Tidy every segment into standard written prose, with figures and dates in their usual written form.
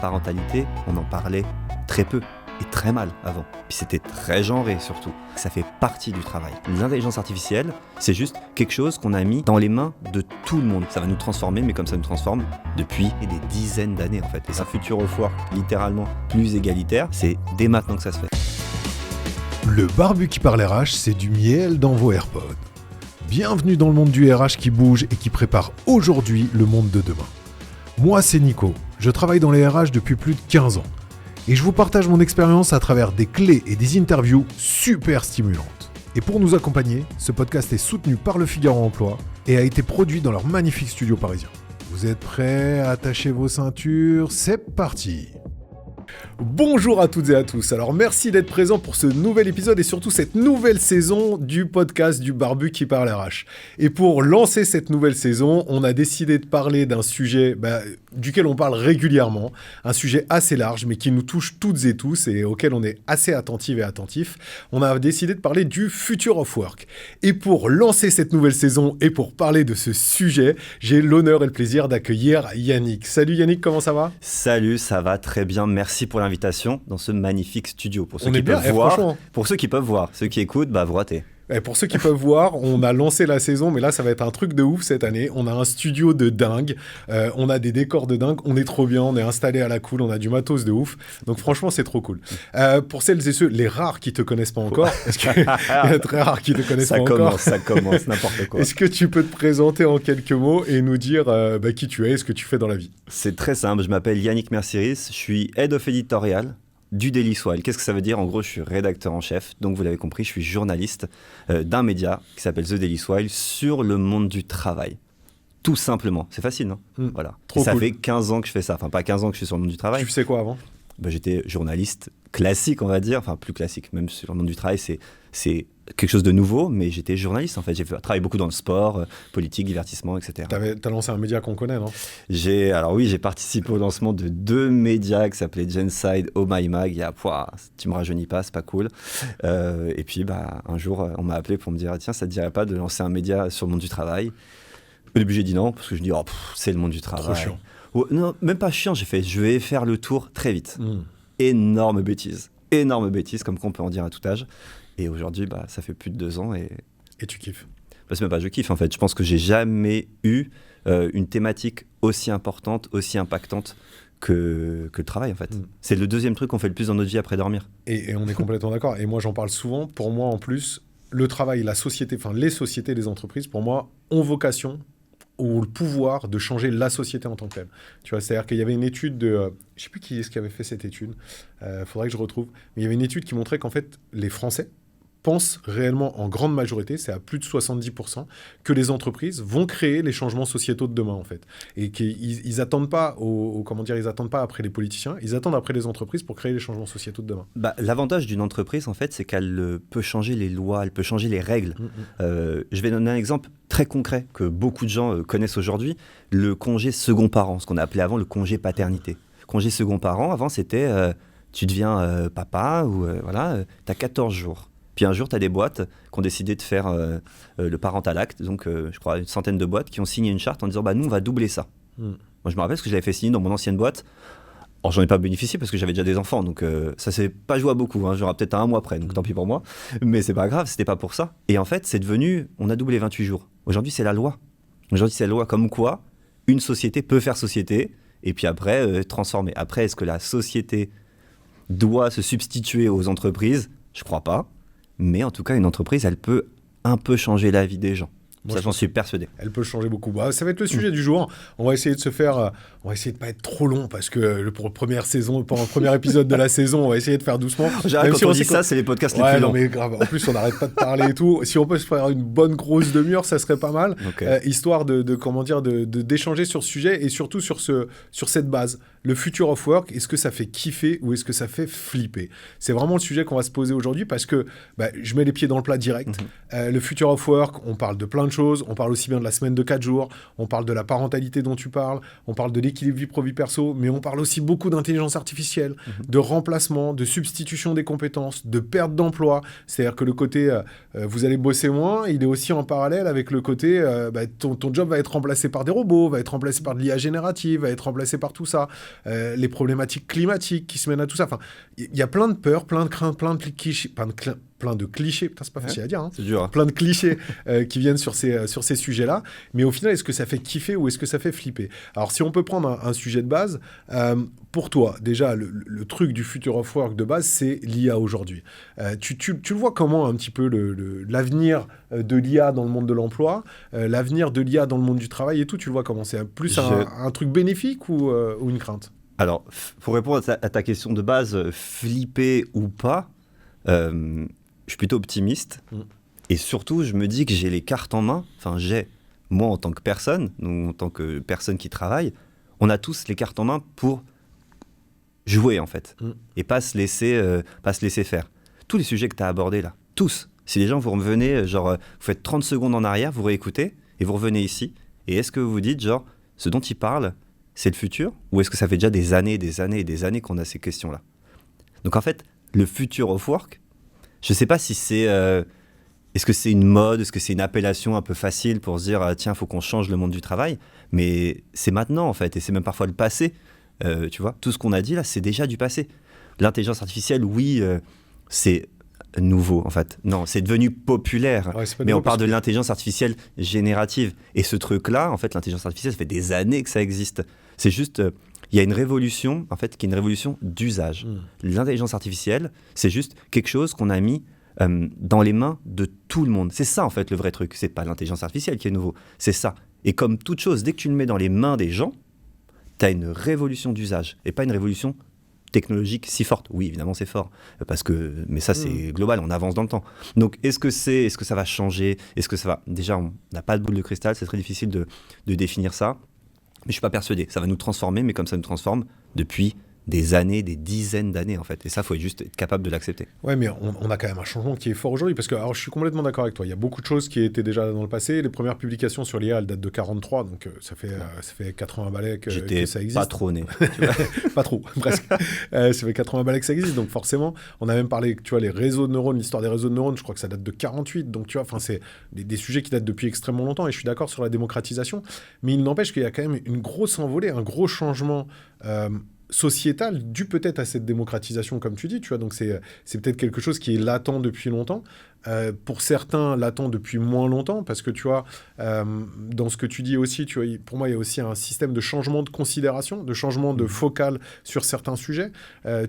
parentalité, on en parlait très peu et très mal avant. Puis c'était très genré surtout. Ça fait partie du travail. L'intelligence artificielle, c'est juste quelque chose qu'on a mis dans les mains de tout le monde. Ça va nous transformer, mais comme ça nous transforme depuis des dizaines d'années en fait. Et un futur of work littéralement plus égalitaire, c'est dès maintenant que ça se fait. Le Barbu qui parle RH, c'est du miel dans vos AirPods. Bienvenue dans le monde du RH qui bouge et qui prépare aujourd'hui le monde de demain. Moi, c'est Nico. Je travaille dans les RH depuis plus de 15 ans. Et je vous partage mon expérience à travers des clés et des interviews super stimulantes. Et pour nous accompagner, ce podcast est soutenu par Le Figaro Emploi et a été produit dans leur magnifique studio parisien. Vous êtes prêts à attacher vos ceintures ? C'est parti ! Bonjour à toutes et à tous. Alors merci d'être présents pour ce nouvel épisode et surtout cette nouvelle saison du podcast du Barbu qui parle RH. Et pour lancer cette nouvelle saison, on a décidé de parler d'un sujet duquel on parle régulièrement, un sujet assez large mais qui nous touche toutes et tous et auquel on est assez attentif et attentif. On a décidé de parler du Future of Work. Et pour lancer cette nouvelle saison et pour parler de ce sujet, j'ai l'honneur et le plaisir d'accueillir Yannick. Salut Yannick, comment ça va ? Salut, ça va très bien. Merci pour l'invitation dans ce magnifique studio. Pour ceux On qui est bien, peuvent voir, franchement. pour ceux qui peuvent voir, ceux qui écoutent, vous ratez. Et pour ceux qui peuvent voir, on a lancé la saison, mais là, ça va être un truc de ouf cette année. On a un studio de dingue, on a des décors de dingue, on est trop bien, on est installé à la cool, on a du matos de ouf. Donc franchement, c'est trop cool. Pour celles et ceux, les rares qui te connaissent pas encore, parce qu'il y a très rares qui te connaissent pas encore. Ça commence, n'importe quoi. Est-ce que tu peux te présenter en quelques mots et nous dire qui tu es et ce que tu fais dans la vie ? C'est très simple, je m'appelle Yannick Mercieris, je suis Head of Editorial du Daily Swile. Qu'est-ce que ça veut dire ? En gros, je suis rédacteur en chef, donc vous l'avez compris, je suis journaliste d'un média qui s'appelle The Daily Swile sur le monde du travail. Tout simplement. C'est facile, non ? Voilà. Trop ça cool. fait 15 ans que je fais ça. Enfin, pas 15 ans que je suis sur le monde du travail. Tu faisais quoi avant ? J'étais journaliste classique, on va dire. Enfin, plus classique. Même sur le monde du travail, c'est quelque chose de nouveau, mais j'étais journaliste, en fait. J'ai travaillé beaucoup dans le sport, politique, divertissement, etc. T'as lancé un média qu'on connaît, non ? J'ai participé au lancement de 2 médias qui s'appelaient Genside, Oh My Mag. Tu me rajeunis pas, c'est pas cool. Et puis, un jour, on m'a appelé pour me dire « Tiens, ça te dirait pas de lancer un média sur le monde du travail ?» Au début, j'ai dit non, parce que je me dis « c'est le monde du travail. » Trop chiant. Non, même pas chiant, j'ai fait « Je vais faire le tour très vite. » Énorme bêtise, comme qu'on peut en dire à tout âge. Et aujourd'hui, ça fait plus de 2 ans et tu kiffes ? C'est même pas je kiffe en fait. Je pense que j'ai jamais eu une thématique aussi importante, aussi impactante que le travail en fait. C'est le deuxième truc qu'on fait le plus dans notre vie après dormir. Et on est complètement d'accord. Et moi, j'en parle souvent. Pour moi, en plus, le travail, la société, les sociétés, les entreprises, pour moi, ont vocation ou le pouvoir de changer la société en tant que telle. Tu vois, c'est-à-dire qu'il y avait une étude de... je ne sais plus qui est-ce qui avait fait cette étude. Faudrait que je retrouve. Mais il y avait une étude qui montrait qu'en fait, les Français pensent réellement en grande majorité, c'est à plus de 70%, que les entreprises vont créer les changements sociétaux de demain en fait. Et qu'ils attendent pas ils attendent pas après les politiciens, ils attendent après les entreprises pour créer les changements sociétaux de demain. L'avantage d'une entreprise en fait, c'est qu'elle peut changer les lois, elle peut changer les règles. Je vais donner un exemple très concret que beaucoup de gens connaissent aujourd'hui, le congé second parent, ce qu'on appelait avant le congé paternité. Congé second parent, avant c'était tu deviens papa ou t'as 14 jours. Puis un jour, tu as des boîtes qui ont décidé de faire le parental act, donc je crois une centaine de boîtes qui ont signé une charte en disant nous, on va doubler ça. Moi, je me rappelle ce que j'avais fait signer dans mon ancienne boîte. Alors, j'en ai pas bénéficié parce que j'avais déjà des enfants, donc ça s'est pas joué à beaucoup. J'aurai peut-être un mois après, donc tant pis pour moi. Mais c'est pas grave, c'était pas pour ça. Et en fait, c'est devenu, on a doublé 28 jours. Aujourd'hui, c'est la loi. Aujourd'hui, c'est la loi comme quoi une société peut faire société et puis après transformer. Après, est-ce que la société doit se substituer aux entreprises ? Je crois pas. Mais en tout cas, une entreprise, elle peut un peu changer la vie des gens. Moi, ça, j'en suis persuadé. Elle peut changer beaucoup. Ça va être le sujet du jour. On va essayer de pas être trop long parce que pour le premier épisode de la saison, on va essayer de faire doucement. Quand on dit ça, c'est les podcasts les plus longs. Non, mais grave. En plus, on n'arrête pas de parler et tout. Si on peut se faire une bonne grosse demi-heure, ça serait pas mal. Okay. Histoire d'échanger sur ce sujet et surtout sur cette base. Le Future of Work, est-ce que ça fait kiffer ou est-ce que ça fait flipper ? C'est vraiment le sujet qu'on va se poser aujourd'hui parce que je mets les pieds dans le plat direct. Le Future of Work, on parle de plein de choses. On parle aussi bien de la semaine de 4 jours. On parle de la parentalité dont tu parles. On parle de l'équilibre vie pro-vie perso. Mais on parle aussi beaucoup d'intelligence artificielle, de remplacement, de substitution des compétences, de perte d'emploi. C'est-à-dire que le côté vous allez bosser moins, il est aussi en parallèle avec le côté ton job va être remplacé par des robots, va être remplacé par de l'IA générative, va être remplacé par tout ça. les problématiques climatiques qui se mènent à tout ça. Enfin, il y a plein de peurs, plein de craintes, plein de clichés, putain, c'est pas facile à dire, hein. C'est dur. Plein de clichés qui viennent sur ces sujets-là. Mais au final, est-ce que ça fait kiffer ou est-ce que ça fait flipper? Alors, si on peut prendre un sujet de base, pour toi, déjà, le truc du Future of Work de base, c'est l'IA aujourd'hui. Tu le vois comment un petit peu l'avenir de l'IA dans le monde de l'emploi, l'avenir de l'IA dans le monde du travail et tout, tu le vois comment? C'est plus un truc bénéfique ou une crainte? Alors, pour répondre à ta question de base, flipper ou pas, je suis plutôt optimiste. Et surtout, je me dis que j'ai les cartes en main. Enfin, moi en tant que personne, nous, en tant que personne qui travaille, on a tous les cartes en main pour jouer, en fait. Et pas se laisser faire. Tous les sujets que tu as abordés là, tous. Si les gens, vous revenez, vous faites 30 secondes en arrière, vous réécoutez, et vous revenez ici. Et est-ce que vous vous dites, ce dont il parle, c'est le futur? Ou est-ce que ça fait déjà des années qu'on a ces questions-là? Donc en fait, le Future of Work, je ne sais pas si c'est... est-ce que c'est une mode? Est-ce que c'est une appellation un peu facile pour se dire tiens, il faut qu'on change le monde du travail? Mais c'est maintenant, en fait, et c'est même parfois le passé. Tu vois, tout ce qu'on a dit là, c'est déjà du passé. L'intelligence artificielle, oui, c'est nouveau, en fait. Non, c'est devenu populaire. Ouais, mais on parle de l'intelligence artificielle générative. Et ce truc-là, en fait, l'intelligence artificielle, ça fait des années que ça existe. C'est juste... il y a une révolution, en fait, qui est une révolution d'usage. L'intelligence artificielle, c'est juste quelque chose qu'on a mis dans les mains de tout le monde. C'est ça, en fait, le vrai truc. C'est pas l'intelligence artificielle qui est nouveau, c'est ça. Et comme toute chose, dès que tu le mets dans les mains des gens, tu as une révolution d'usage et pas une révolution technologique si forte. Oui, évidemment, c'est fort, mais ça, c'est global, on avance dans le temps. Donc, est-ce que ça va changer? Est-ce que ça va... Déjà, on n'a pas de boule de cristal, c'est très difficile de définir ça. Mais je ne suis pas persuadé. Ça va nous transformer, mais comme ça nous transforme depuis des années, des dizaines d'années, en fait. Et ça, il faut juste être capable de l'accepter. Ouais, mais on a quand même un changement qui est fort aujourd'hui. Parce que, alors, je suis complètement d'accord avec toi. Il y a beaucoup de choses qui étaient déjà dans le passé. Les premières publications sur l'IA, elles datent de 43. Donc, ça fait 80 balais que ça existe. Pas trop né. Pas trop, presque. Ça fait 80 balais que ça existe. Donc, forcément, on a même parlé, tu vois, les réseaux de neurones, l'histoire des réseaux de neurones, je crois que ça date de 48. Donc, tu vois, c'est des sujets qui datent depuis extrêmement longtemps. Et je suis d'accord sur la démocratisation. Mais il n'empêche qu'il y a quand même une grosse envolée, un gros changement sociétal dû peut-être à cette démocratisation, comme tu dis, tu vois. Donc c'est peut-être quelque chose qui est latent depuis longtemps. Pour certains, latent depuis moins longtemps, parce que tu vois, dans ce que tu dis aussi, tu vois, pour moi, il y a aussi un système de changement de considération, de changement de focale sur certains sujets.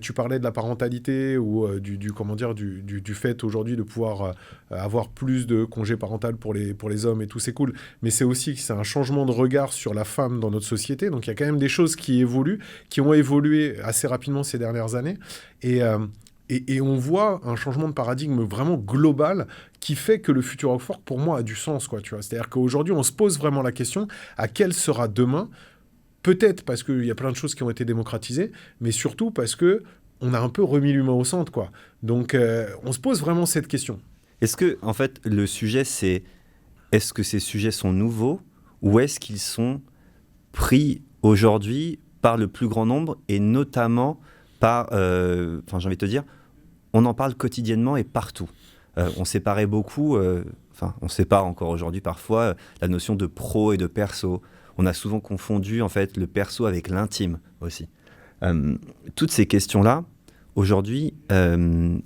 Tu parlais de la parentalité ou du fait aujourd'hui de pouvoir avoir plus de congés parentaux pour les hommes et tout, c'est cool. Mais c'est aussi que c'est un changement de regard sur la femme dans notre société. Donc il y a quand même des choses qui évoluent, qui ont évolué assez rapidement ces dernières années. Et on voit un changement de paradigme vraiment global qui fait que le Future of Work, pour moi, a du sens, quoi, tu vois. C'est-à-dire qu'aujourd'hui, on se pose vraiment la question à quel sera demain, peut-être parce qu'il y a plein de choses qui ont été démocratisées, mais surtout parce qu'on a un peu remis l'humain au centre, quoi. Donc, on se pose vraiment cette question. Est-ce que, en fait, le sujet, c'est est-ce que ces sujets sont nouveaux ou est-ce qu'ils sont pris aujourd'hui par le plus grand nombre et notamment par, j'ai envie de te dire, on en parle quotidiennement et partout. On séparait beaucoup, on sépare encore aujourd'hui parfois la notion de pro et de perso. On a souvent confondu en fait le perso avec l'intime aussi. Toutes ces questions-là, aujourd'hui, elles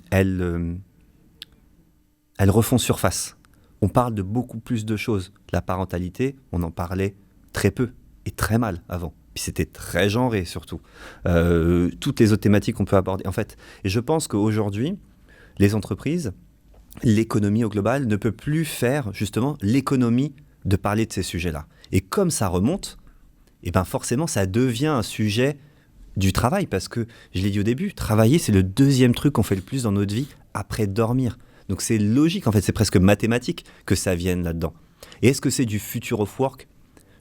refont surface. On parle de beaucoup plus de choses. La parentalité, on en parlait très peu et très mal avant. Puis c'était très genré surtout. Toutes les autres thématiques qu'on peut aborder. En fait, et je pense qu'aujourd'hui, les entreprises, l'économie au global ne peut plus faire justement l'économie de parler de ces sujets-là. Et comme ça remonte, et ben forcément ça devient un sujet du travail, parce que, je l'ai dit au début, travailler c'est le deuxième truc qu'on fait le plus dans notre vie après dormir. Donc c'est logique, en fait, c'est presque mathématique que ça vienne là-dedans. Et est-ce que c'est du Future of Work ?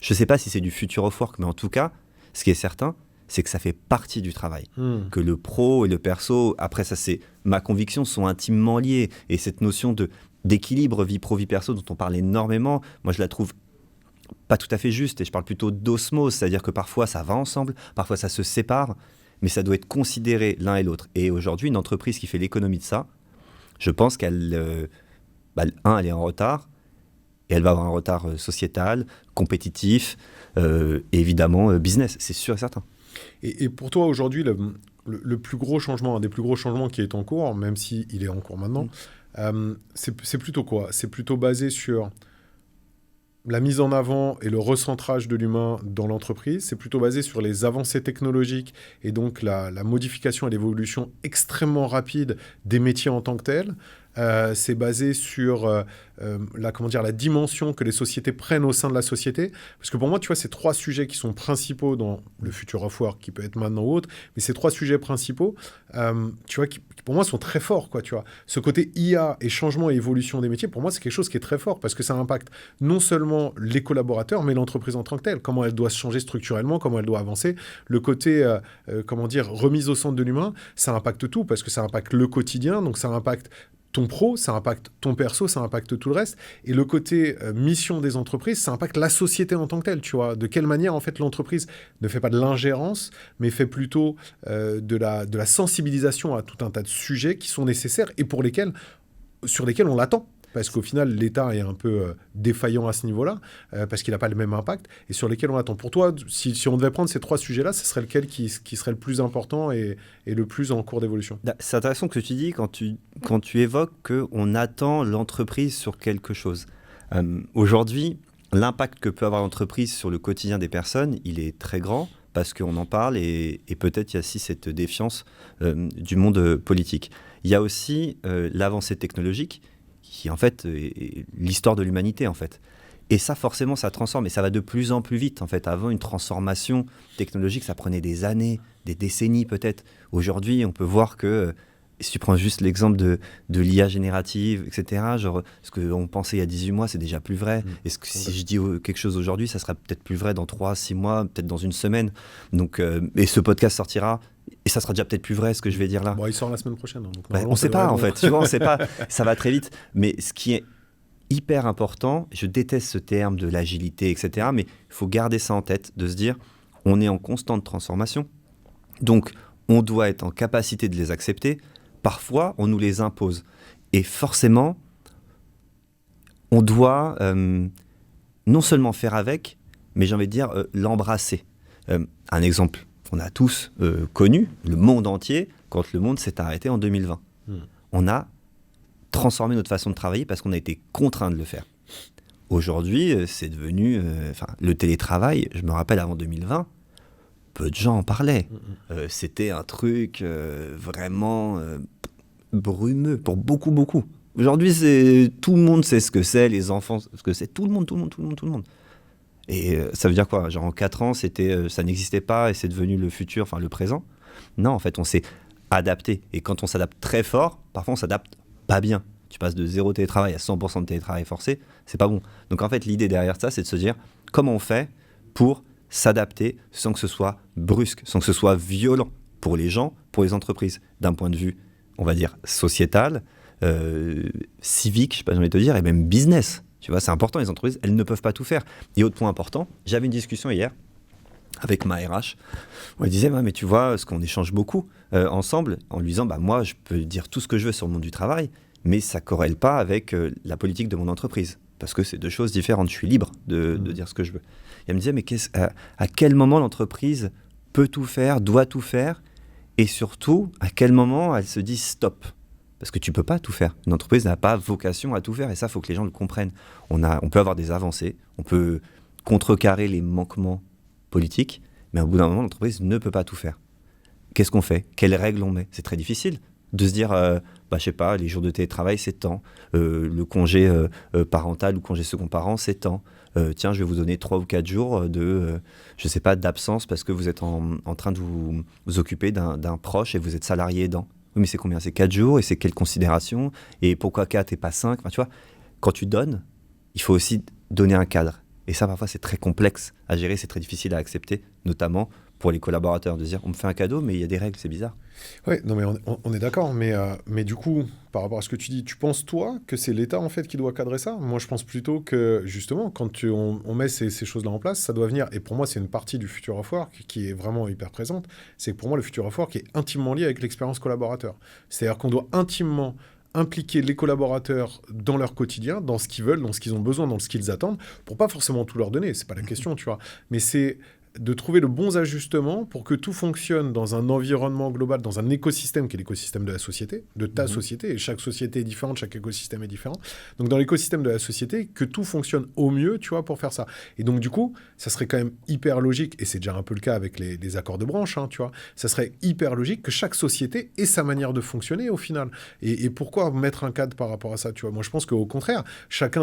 Je ne sais pas si c'est du Future of Work, mais en tout cas, ce qui est certain, c'est que ça fait partie du travail. Que le pro et le perso, après ça c'est ma conviction, sont intimement liés. Et cette notion d'équilibre vie pro, vie perso dont on parle énormément, moi je la trouve pas tout à fait juste. Et je parle plutôt d'osmose, c'est-à-dire que parfois ça va ensemble, parfois ça se sépare, mais ça doit être considéré l'un et l'autre. Et aujourd'hui, une entreprise qui fait l'économie de ça, je pense qu'elle elle est en retard, et elle va avoir un retard sociétal, compétitif, et évidemment business, c'est sûr et certain. Et pour toi, aujourd'hui, le plus gros changement, un des plus gros changements qui est en cours, même s'il est en cours maintenant, c'est plutôt quoi? C'est plutôt basé sur la mise en avant et le recentrage de l'humain dans l'entreprise. C'est plutôt basé sur les avancées technologiques et donc la modification et l'évolution extrêmement rapide des métiers en tant que tels. C'est basé sur la dimension que les sociétés prennent au sein de la société. Parce que pour moi, tu vois, c'est 3 sujets qui sont principaux dans le Future of Work, qui peut être maintenant ou autre, mais ces 3 sujets principaux, tu vois, qui pour moi sont très forts, quoi, tu vois. Ce côté IA et changement et évolution des métiers, pour moi, c'est quelque chose qui est très fort, parce que ça impacte non seulement les collaborateurs, mais l'entreprise en tant que telle. Comment elle doit se changer structurellement, comment elle doit avancer. Le côté, remise au centre de l'humain, ça impacte tout, parce que ça impacte le quotidien, donc ça impacte ton pro, ça impacte ton perso, ça impacte tout le reste. Et le côté mission des entreprises, ça impacte la société en tant que telle, tu vois. De quelle manière, en fait, l'entreprise ne fait pas de l'ingérence, mais fait plutôt de la sensibilisation à tout un tas de sujets qui sont nécessaires et sur lesquels on l'attend. Parce qu'au final, l'État est un peu défaillant à ce niveau-là, parce qu'il n'a pas le même impact, et sur lesquels on attend. Pour toi, si on devait prendre ces 3 sujets-là, ce serait lequel qui serait le plus important et le plus en cours d'évolution? C'est intéressant ce que tu dis quand tu évoques qu'on attend l'entreprise sur quelque chose. Aujourd'hui, l'impact que peut avoir l'entreprise sur le quotidien des personnes, il est très grand, parce qu'on en parle, et peut-être il y a aussi cette défiance du monde politique. Il y a aussi l'avancée technologique, qui en fait est l'histoire de l'humanité en fait. Et ça forcément ça transforme, et ça va de plus en plus vite en fait. Avant, une transformation technologique, ça prenait des années, des décennies peut-être. Aujourd'hui, on peut voir que, si tu prends juste l'exemple de l'IA générative, etc., genre ce qu'on pensait il y a 18 mois, c'est déjà plus vrai. Est-ce que si je dis quelque chose aujourd'hui, ça sera peut-être plus vrai dans 3, 6 mois, peut-être dans une semaine. Donc, et ce podcast sortira, et ça sera déjà peut-être plus vrai ce que je vais dire là. Bon, il sort la semaine prochaine. Hein, donc on ne sait pas en fait, tu vois, on sait pas, ça va très vite. Mais ce qui est hyper important, je déteste ce terme de l'agilité, etc., mais il faut garder ça en tête, de se dire, on est en constante transformation, donc on doit être en capacité de les accepter. Parfois, on nous les impose. Et forcément, on doit non seulement faire avec, mais j'ai envie de dire l'embrasser. Un exemple, on a tous connu le monde entier quand le monde s'est arrêté en 2020. On a transformé notre façon de travailler parce qu'on a été contraint de le faire. Aujourd'hui, c'est devenu... le télétravail, je me rappelle avant 2020, peu de gens en parlaient. C'était un truc vraiment brumeux pour beaucoup, beaucoup. Aujourd'hui, tout le monde sait ce que c'est, les enfants, ce que c'est. Tout le monde. Et ça veut dire quoi? Genre en 4 ans, ça n'existait pas et c'est devenu le futur, enfin le présent. Non, en fait, on s'est adapté. Et quand on s'adapte très fort, parfois on s'adapte pas bien. Tu passes de 0 télétravail à 100% de télétravail forcé, c'est pas bon. Donc en fait, l'idée derrière ça, c'est de se dire comment on fait pour s'adapter sans que ce soit brusque, sans que ce soit violent pour les gens, pour les entreprises, d'un point de vue, on va dire, sociétal, civique, je sais pas, j'ai envie de te dire, et même business. Tu vois, c'est important, les entreprises, elles ne peuvent pas tout faire. Et autre point important, j'avais une discussion hier avec ma RH, où elle disait, mais tu vois, ce qu'on échange beaucoup ensemble, en lui disant, moi, je peux dire tout ce que je veux sur le monde du travail, mais ça ne corrèle pas avec la politique de mon entreprise. Parce que c'est 2 choses différentes. Je suis libre de dire ce que je veux. Et elle me disait, mais à quel moment l'entreprise peut tout faire, doit tout faire, et surtout, à quel moment elle se dit stop? Parce que tu ne peux pas tout faire. Une entreprise n'a pas vocation à tout faire, et ça, il faut que les gens le comprennent. On peut avoir des avancées, on peut contrecarrer les manquements politiques, mais au bout d'un moment, l'entreprise ne peut pas tout faire. Qu'est-ce qu'on fait? Quelles règles on met? C'est très difficile de se dire, je sais pas, les jours de télétravail, c'est tant. Le congé parental ou congé second parent, c'est tant. Tiens, je vais vous donner 3 ou 4 jours je sais pas, d'absence parce que vous êtes en train de vous occuper d'un proche et vous êtes salarié aidant. Oui, mais c'est combien? C'est 4 jours et c'est quelle considération? Et pourquoi 4 et pas 5? Tu vois, quand tu donnes, il faut aussi donner un cadre. Et ça, parfois, c'est très complexe à gérer, c'est très difficile à accepter, notamment pour les collaborateurs, de dire on me fait un cadeau, mais il y a des règles, c'est bizarre. Oui, non, mais on est d'accord, mais du coup, par rapport à ce que tu dis, tu penses, toi, que c'est l'État, en fait, qui doit cadrer ça? Moi, je pense plutôt que, justement, quand on met ces choses-là en place, ça doit venir, et pour moi, c'est une partie du Future of Work qui est vraiment hyper présente, c'est que pour moi, le Future of Work est intimement lié avec l'expérience collaborateur. C'est-à-dire qu'on doit intimement impliquer les collaborateurs dans leur quotidien, dans ce qu'ils veulent, dans ce qu'ils ont besoin, dans ce qu'ils attendent, pour pas forcément tout leur donner, c'est pas la question, tu vois, mais c'est de trouver le bon ajustement pour que tout fonctionne dans un environnement global, dans un écosystème qui est l'écosystème de la société, de ta société, et chaque société est différente, chaque écosystème est différent. Donc dans l'écosystème de la société, que tout fonctionne au mieux, tu vois, pour faire ça. Et donc du coup, ça serait quand même hyper logique, et c'est déjà un peu le cas avec les accords de branche, hein, tu vois, ça serait hyper logique que chaque société ait sa manière de fonctionner au final. Et pourquoi mettre un cadre par rapport à ça, tu vois? Moi, je pense qu'au contraire, chaque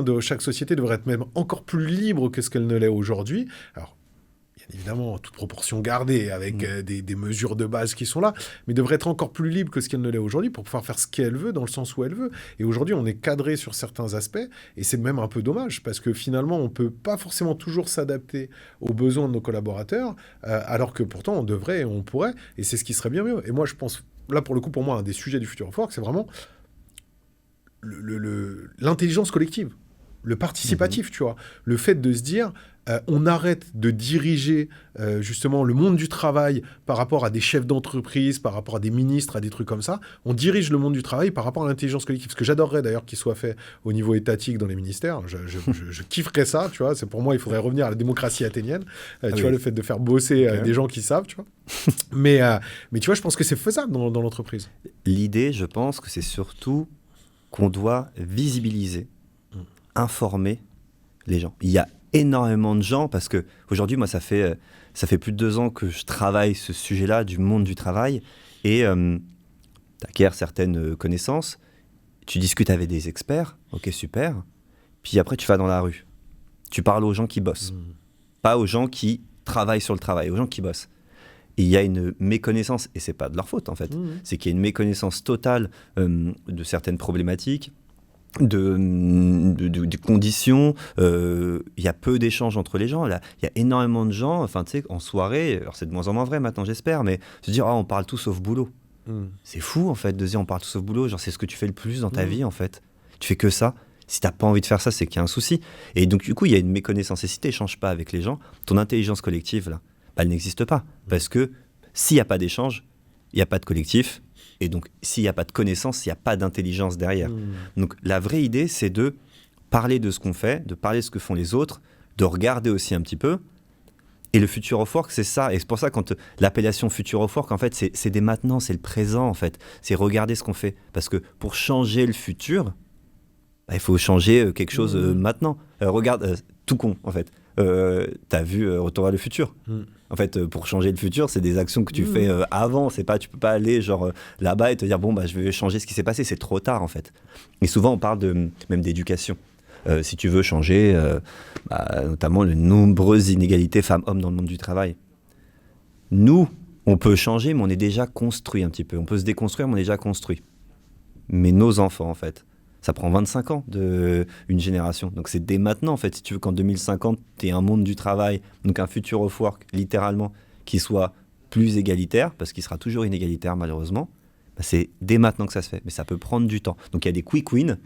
société devrait être même encore plus libre que ce qu'elle ne l'est aujourd'hui. Alors, évidemment, toute proportion gardée, avec des mesures de base qui sont là, mais devrait être encore plus libre que ce qu'elle ne l'est aujourd'hui pour pouvoir faire ce qu'elle veut dans le sens où elle veut. Et aujourd'hui, on est cadré sur certains aspects, et c'est même un peu dommage, parce que finalement, on ne peut pas forcément toujours s'adapter aux besoins de nos collaborateurs, alors que pourtant, on devrait et on pourrait, et c'est ce qui serait bien mieux. Et moi, je pense, là, pour le coup, pour moi, un des sujets du Future of Work, c'est vraiment l'intelligence collective, le participatif, tu vois. Le fait de se dire, on arrête de diriger justement le monde du travail par rapport à des chefs d'entreprise, par rapport à des ministres, à des trucs comme ça. On dirige le monde du travail par rapport à l'intelligence collective. Ce que j'adorerais d'ailleurs qu'il soit fait au niveau étatique dans les ministères. Je kifferais ça, tu vois. C'est pour moi, il faudrait revenir à la démocratie athénienne. Tu vois, le fait de faire bosser des gens qui savent, tu vois. mais tu vois, je pense que c'est faisable dans l'entreprise. L'idée, je pense que c'est surtout qu'on doit visibiliser, informer les gens. Il y a énormément de gens, parce que aujourd'hui, moi, ça fait plus de 2 ans que je travaille ce sujet-là du monde du travail, et tu acquiers certaines connaissances, tu discutes avec des experts, ok, super, puis après tu vas dans la rue, tu parles aux gens qui bossent, pas aux gens qui travaillent sur le travail, aux gens qui bossent. Et il y a une méconnaissance, et c'est pas de leur faute en fait, c'est qu'il y a une méconnaissance totale de certaines problématiques, de conditions, il y a peu d'échanges entre les gens. Là, il y a énormément de gens, enfin, tu sais, en soirée, alors c'est de moins en moins vrai maintenant, j'espère, mais se dire, on parle tout sauf boulot. C'est fou, en fait, de se dire, on parle tout sauf boulot. Genre, c'est ce que tu fais le plus dans ta vie, en fait. Tu fais que ça. Si t'as pas envie de faire ça, c'est qu'il y a un souci. Et donc, du coup, il y a une méconnaissance. Et si tu n'échanges pas avec les gens, ton intelligence collective, là, elle n'existe pas. Parce que s'il n'y a pas d'échange, il n'y a pas de collectif. Et donc, s'il n'y a pas de connaissance, il n'y a pas d'intelligence derrière. Donc, la vraie idée, c'est de parler de ce qu'on fait, de parler de ce que font les autres, de regarder aussi un petit peu. Et le Future of Work, c'est ça. Et c'est pour ça, quand l'appellation Future of Work, en fait, c'est dès maintenant, c'est le présent, en fait. C'est regarder ce qu'on fait. Parce que pour changer le futur, il faut changer quelque chose maintenant. Regarde, tout con, en fait. T'as vu Retour vers le futur. En fait, pour changer le futur, c'est des actions que tu fais avant. C'est pas, tu peux pas aller genre là-bas et te dire je vais changer ce qui s'est passé. C'est trop tard en fait. Et souvent, on parle même d'éducation. Si tu veux changer, notamment les nombreuses inégalités femmes-hommes dans le monde du travail. Nous, on peut changer, mais on est déjà construit un petit peu. On peut se déconstruire, mais on est déjà construit. Mais nos enfants, en fait, ça prend 25 ans une génération. Donc c'est dès maintenant, en fait, si tu veux qu'en 2050, tu aies un monde du travail, donc un Future of Work, littéralement, qui soit plus égalitaire, parce qu'il sera toujours inégalitaire, malheureusement, c'est dès maintenant que ça se fait. Mais ça peut prendre du temps. Donc il y a des quick wins,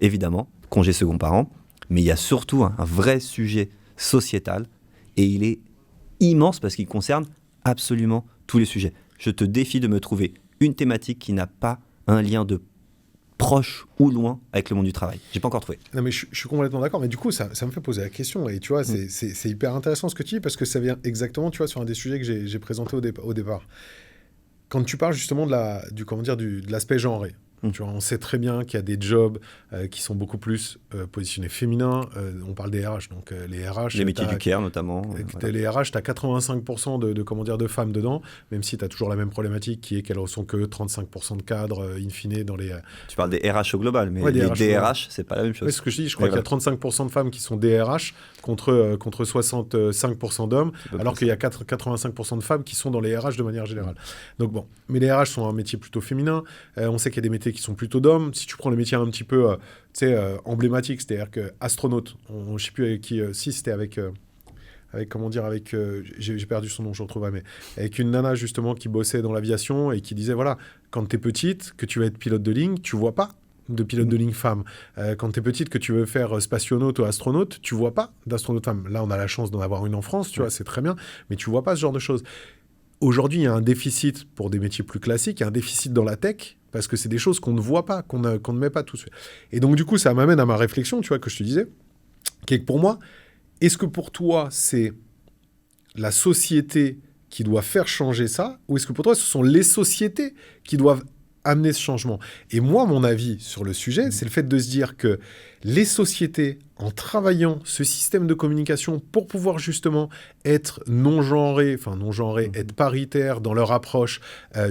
évidemment, congé second parent, mais il y a surtout un vrai sujet sociétal, et il est immense parce qu'il concerne absolument tous les sujets. Je te défie de me trouver une thématique qui n'a pas un lien de proche ou loin avec le monde du travail. J'ai pas encore trouvé. Non mais je suis complètement d'accord, mais du coup ça me fait poser la question, et tu vois c'est hyper intéressant ce que tu dis, parce que ça vient exactement, tu vois, sur un des sujets que j'ai présenté au départ. Quand tu parles justement de l'aspect genré, tu vois, on sait très bien qu'il y a des jobs qui sont beaucoup plus positionnés féminins. On parle des RH, donc les RH... Les métiers du care, notamment. Les RH, tu as 85% de femmes dedans, même si tu as toujours la même problématique qui est qu'elles ne sont que 35% de cadres, in fine, dans les... Tu parles des RH au global, mais les DRH, c'est pas la même chose. Oui, c'est ce que je dis. Je crois qu'il y a 35% de femmes qui sont DRH contre 65% d'hommes, alors qu'il y a 85% de femmes qui sont dans les RH de manière générale. Donc bon, mais les RH sont un métier plutôt féminin. On sait qu'il y a des métiers qui sont plutôt d'hommes. Si tu prends les métiers un petit peu emblématiques, c'est-à-dire que astronaute, je ne sais plus avec qui, si c'était avec j'ai perdu son nom, je retrouve, mais avec une nana justement qui bossait dans l'aviation et qui disait, voilà, quand tu es petite, que tu vas être pilote de ligne, tu vois pas de pilote de ligne femme. Quand tu es petite, que tu veux faire spationaute ou astronaute, tu vois pas d'astronaute femme. Là, on a la chance d'en avoir une en France, tu vois, c'est très bien, mais tu vois pas ce genre de choses. Aujourd'hui, il y a un déficit pour des métiers plus classiques, il y a un déficit dans la tech, parce que c'est des choses qu'on ne voit pas, qu'on ne met pas tout de suite. Et donc, du coup, ça m'amène à ma réflexion, tu vois, que je te disais, qui est que pour moi, est-ce que pour toi, c'est la société qui doit faire changer ça, ou est-ce que pour toi, ce sont les sociétés qui doivent amener ce changement? Et moi, mon avis sur le sujet, c'est le fait de se dire que les sociétés, en travaillant ce système de communication pour pouvoir justement être non-genrés, être paritaires dans leur approche,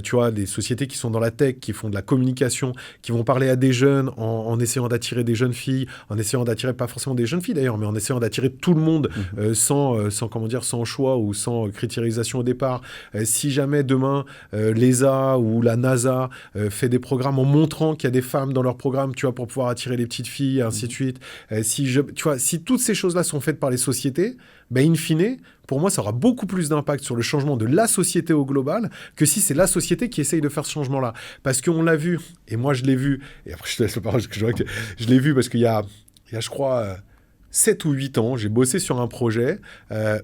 tu vois, des sociétés qui sont dans la tech, qui font de la communication, qui vont parler à des jeunes en essayant d'attirer des jeunes filles, en essayant d'attirer, pas forcément des jeunes filles d'ailleurs, mais en essayant d'attirer tout le monde sans choix ou sans critérisation au départ. Si jamais demain, l'ESA ou la NASA fait des programmes en montrant qu'il y a des femmes dans leurs programmes, tu vois, pour pouvoir attirer les petites filles, ainsi de suite. Si toutes ces choses-là sont faites par les sociétés, in fine, pour moi, ça aura beaucoup plus d'impact sur le changement de la société au global que si c'est la société qui essaye de faire ce changement-là. Parce qu'on l'a vu, et moi je l'ai vu, et après je te laisse la parole, parce que je l'ai vu parce qu'il y a je crois... 7 ou 8 ans, j'ai bossé sur un projet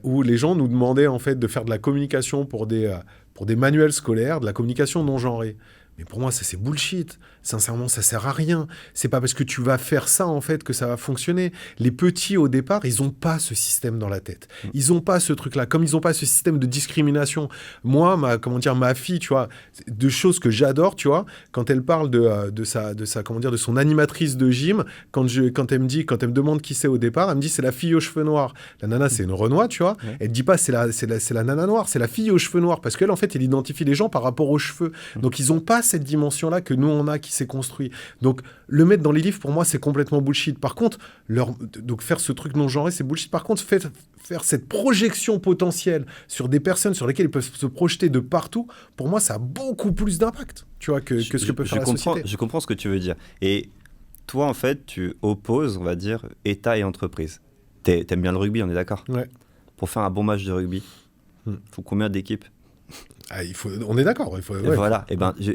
où les gens nous demandaient en fait de faire de la communication pour des manuels scolaires, de la communication non genrée. Mais pour moi, ça, c'est bullshit. Sincèrement, ça sert à rien. C'est pas parce que tu vas faire ça, en fait, que ça va fonctionner. Les petits, au départ, ils ont pas ce système dans la tête. Ils ont pas ce truc-là. Comme ils ont pas ce système de discrimination. Moi, ma fille, tu vois, de choses que j'adore, tu vois, quand elle parle de son animatrice de gym, quand elle me demande qui c'est au départ, elle me dit c'est la fille aux cheveux noirs. La nana, c'est une Renoir, tu vois. Elle dit pas c'est la nana noire, c'est la fille aux cheveux noirs. Parce qu'elle, en fait, elle identifie les gens par rapport aux cheveux. Donc, ils ont pas cette dimension-là que nous, on a, qui s'est construit. Donc, le mettre dans les livres, pour moi, c'est complètement bullshit. Par contre, donc faire ce truc non-genré, c'est bullshit. Par contre, faire cette projection potentielle sur des personnes sur lesquelles ils peuvent se projeter de partout, pour moi, ça a beaucoup plus d'impact, tu vois, que ce que peut faire la société. Je comprends ce que tu veux dire. Et toi, en fait, tu opposes, on va dire, État et entreprise. T'aimes bien le rugby, on est d'accord? Ouais. Pour faire un bon match de rugby, faut combien d'équipes? On est d'accord. Voilà,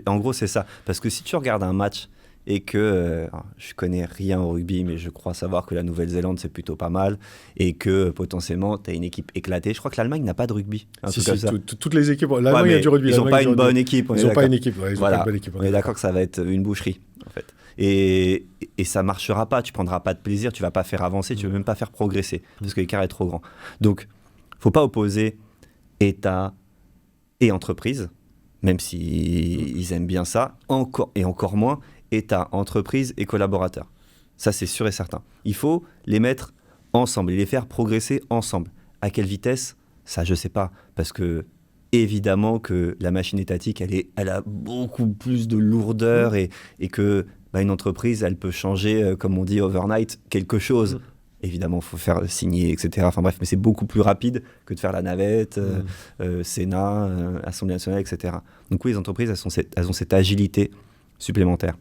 en gros, c'est ça. Parce que si tu regardes un match et que je connais rien au rugby, mais je crois savoir que la Nouvelle-Zélande, c'est plutôt pas mal, et que potentiellement, tu as une équipe éclatée. Je crois que l'Allemagne n'a pas de rugby. Toutes les équipes, l'Allemagne a du rugby. Ils n'ont pas une bonne équipe. Ils n'ont pas une équipe. On est d'accord que ça va être une boucherie, en fait. Et ça marchera pas, tu prendras pas de plaisir, tu vas pas faire avancer, tu vas même pas faire progresser, parce que l'écart est trop grand. Donc, faut pas opposer État et entreprise, même s'ils aiment bien ça, encore moins État, entreprise et collaborateurs. Ça, c'est sûr et certain. Il faut les mettre ensemble et les faire progresser ensemble. À quelle vitesse? Ça, je sais pas, parce que évidemment que la machine étatique, elle a beaucoup plus de lourdeur et que une entreprise, elle peut changer, comme on dit, overnight, quelque chose. Évidemment, il faut faire signer, etc. Enfin bref, mais c'est beaucoup plus rapide que de faire la navette, Sénat, Assemblée nationale, etc. Donc oui, les entreprises, elles ont cette agilité supplémentaire.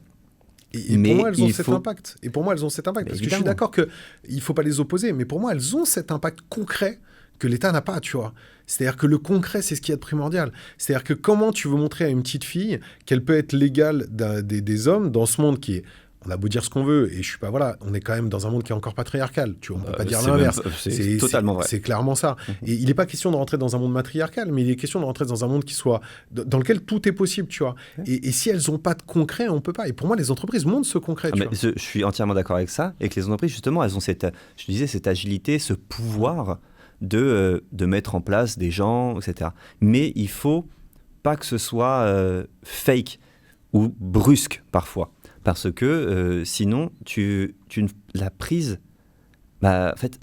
Et pour moi, elles ont cet impact. Parce que je suis d'accord qu'il ne faut pas les opposer, mais pour moi, elles ont cet impact concret que l'État n'a pas, tu vois. C'est-à-dire que le concret, c'est ce qu'il y a de primordial. C'est-à-dire que comment tu veux montrer à une petite fille qu'elle peut être l'égale des hommes dans ce monde qui est... On a beau dire ce qu'on veut, et je suis pas... Voilà, on est quand même dans un monde qui est encore patriarcal. Tu vois, on peut pas dire l'inverse. C'est totalement vrai. C'est clairement ça. Et il n'est pas question de rentrer dans un monde matriarcal, mais il est question de rentrer dans un monde qui soit... dans lequel tout est possible, tu vois. Et si elles n'ont pas de concret, on peut pas. Et pour moi, les entreprises montrent ce concret, tu vois. Je suis entièrement d'accord avec ça. Et que les entreprises, justement, elles ont cette agilité, ce pouvoir de mettre en place des gens, etc. Mais il faut pas que ce soit fake ou brusque, parfois. Parce que sinon, la prise, en fait,